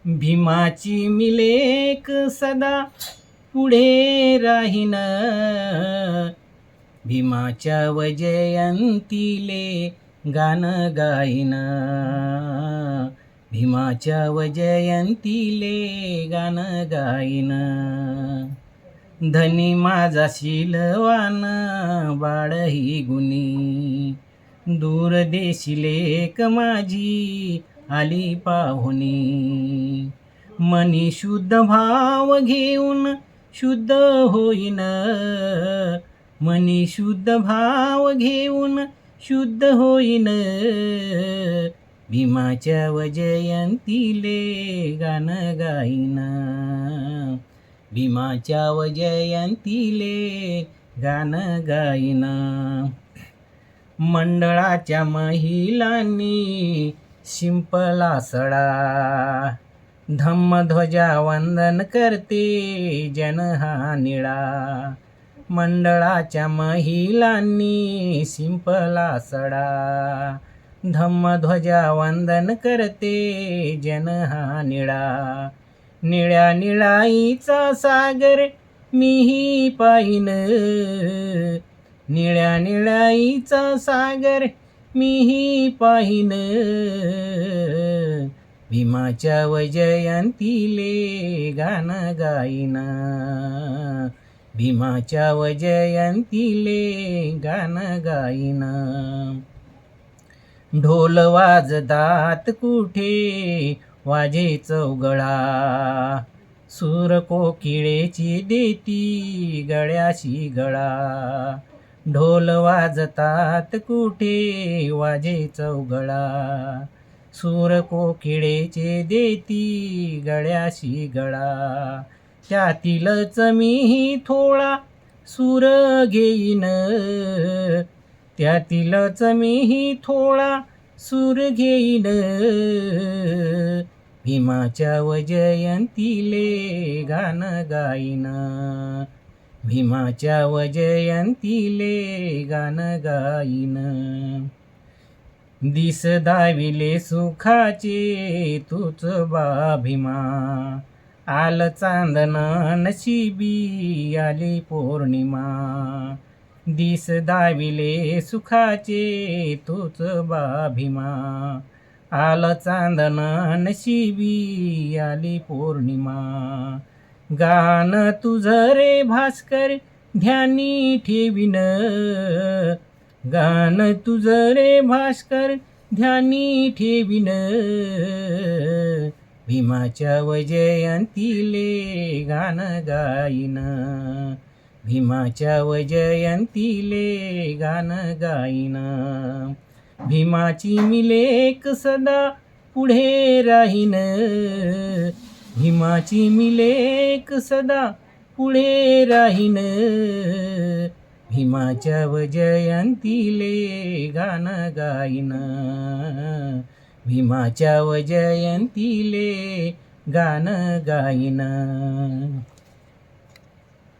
भीमाची मिलेक सदा पुढे राहीन, भीमाच्या वजयंतीले गाणं गाईन, भीमाच्या वजयंतीले गाणं गाईन. धनी माझा शीलवान बाळ ही गुणी, दूर देशी लेक माझी आली पाहुणी. मनी शुद्ध भाव घेऊन शुद्ध होईन, मनी शुद्ध भाव घेऊन शुद्ध होईन. भीमाच्या वजयंतीले गाणं गाईन, भीमाच्या वजयंतीले गाणं गाईन. मंडळाच्या महिलांनी शिंपला सडा, धम्मध्वजा वंदन करते जन हा निळा. मंडळाच्या महिलांनी शिंपला सडा, धम्मध्वजा वंदन करते जन हा निळा. निळ्या निळाईचा सागर मीही पाहिन, निळ्या निळाईचा सागर मीही पाहिन. भीमाच्या वजयंतीले गाणं गाईन, भीमाच्या वजयंतीले गाणं गाईन. ढोल वाजतात कुठे वाजे चौगळा, सूर कोकिळेची देती गळ्याशी गळा. ढोल वाजतात कुठे वाजे चौगळा, सूर कोकिळेचे देती गळ्याशी गळा. त्यातीलच मीही थोडा सूर घेईन, त्यातीलच मीही थोडा सूर घेईन. भीमाच्या वजयंतीले गाणं गाईन, भीमाच्या वजयंतीले गाणं गाईन. दिस दाविले सुखाचे तूच बा भीमा, आल चांदन नशिबी आली पौर्णिमा. दिस दाविले सुखाचे तूच बा भीमा, आल चांदन नशिबी आली पौर्णिमा. गान तुझ रे भास्कर ध्यानी ठेवीन, गान तुझ रे भास्कर ध्यानी ठेवीन. भीमाच्या वजयंतीले गाणं गाईन, भीमाच्या वजयंतीले गाणं गाईन. भीमाची मिलेक सदा पुढे राहीन, भीमाची मिलेक सदा पुढे राहीन. भीमाच्या वजयंतीले गाणं गाईन, भीमाच्या वजयंतीले गाणं गाईन.